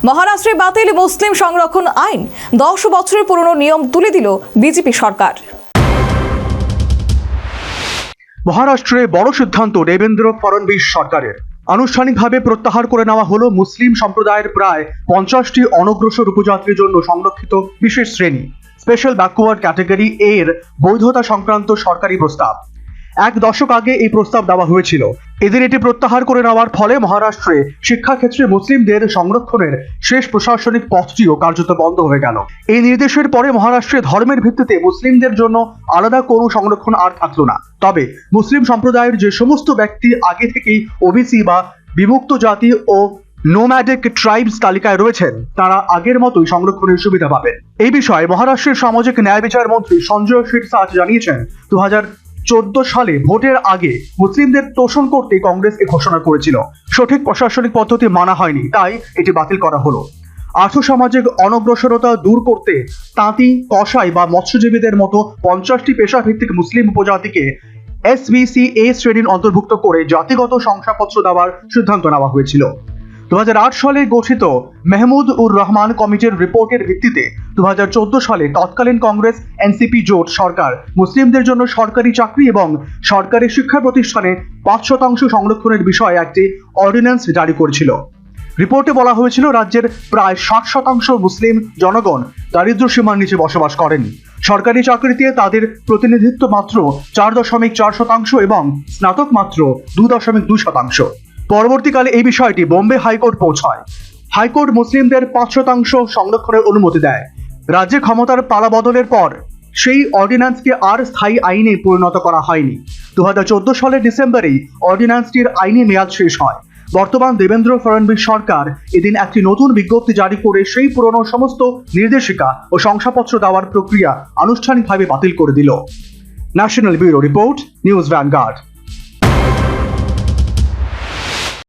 মহারাষ্ট্রে বাতিল মুসলিম সংরক্ষণ আইন, 10 বছরের পুরনো নিয়ম তুলে দিল বিজেপি সরকার। মহারাষ্ট্রে বড় সিদ্ধান্ত দেবেন্দ্র ফড়নবিস সরকারের। আনুষ্ঠানিকভাবে প্রত্যাহার করে নেওয়া হলো মুসলিম সম্প্রদায়ের প্রায় 50টি অনগ্রসর উপজাতির জন্য সংরক্ষিত বিশেষ শ্রেণী স্পেশাল ব্যাকওয়ার্ড ক্যাটাগরি এর বৈধতা সংক্রান্ত সরকারি প্রস্তাব। 1 দশক আগে এই প্রস্তাব দেওয়া হয়েছিল। এদের এটি প্রত্যাহার করে নেওয়ার ফলে মহারাষ্ট্রে শিক্ষাক্ষেত্রে মুসলিমদের সংরক্ষণের শেষ প্রশাসনিক পথটিও কার্যত বন্ধ হয়ে গেল। এই নির্দেশের পরে মহারাষ্ট্রে ধর্মের ভিত্তিতে মুসলিমদের জন্য আলাদা কোনো সংরক্ষণ আর থাকলো না। তবে মুসলিম সম্প্রদায়ের যে সমস্ত ব্যক্তি আগে থেকেই ওবিসি বা বিমুক্ত জাতি ও নোম্যাডিক ট্রাইবস তালিকায় রয়েছেন, তারা আগের মতোই সংরক্ষণের সুবিধা পাবেন। এই বিষয়ে মহারাষ্ট্রের সামাজিক ন্যায় বিচার মন্ত্রী সঞ্জয় শিরসাট জানিয়েছেন, 2014 সালে ভোটের আগে মুসলিমদের তোষণ করতে কংগ্রেস এ ঘোষণা করেছিল। সঠিক প্রশাসনিক পদ্ধতি মানা হয়নি, তাই এটি বাতিল করা হলো। আর্থসামাজিক অনগ্রসরতা দূর করতে তাঁতি, কসাই বা মৎস্যজীবীদের মতো 50টি পেশাভিত্তিক মুসলিম উপজাতিকে SBCA শ্রেণীর অন্তর্ভুক্ত করে জাতিগত শংসাপত্র দেওয়ার সিদ্ধান্ত নেওয়া হয়েছিল। 2008 সালে গঠিত মেহমুদ উর রহমান কমিটির রিপোর্টের ভিত্তিতে 2014 সালে তৎকালীন কংগ্রেস এনসিপি জোট সরকার মুসলিমদের জন্য সরকারি চাকরি এবং সরকারি শিক্ষা প্রতিষ্ঠানে 5% সংরক্ষণের বিষয়ে একটি অর্ডিন্যান্স জারি করেছিল। রিপোর্টে বলা হয়েছিল, রাজ্যের প্রায় 60% মুসলিম জনগণ দারিদ্র্য সীমার নিচে বসবাস করেন। সরকারি চাকরিতে তাদের প্রতিনিধিত্ব মাত্র 4.4% এবং স্নাতক মাত্র 2.2%। পরবর্তীকালে এই বিষয়টি বোম্বে হাইকোর্ট পৌঁছায়। হাইকোর্ট মুসলিমদের 5% সংরক্ষণের অনুমতি দেয়। রাজ্যে ক্ষমতার পালাবদলের পর সেই অর্ডিন্যান্সকে আর স্থায়ী আইনে পরিণত করা হয়নি। 2014 সালের ডিসেম্বরেই অর্ডিন্যান্সটির আইনি মেয়াদ শেষ হয়। বর্তমান দেবেন্দ্র ফড়নবিস সরকার এদিন একটি নতুন বিজ্ঞপ্তি জারি করে সেই পুরনো সমস্ত নির্দেশিকা ও শংসাপত্র দেওয়ার প্রক্রিয়া আনুষ্ঠানিকভাবে বাতিল করে দিল। National bureau report, news vanguard.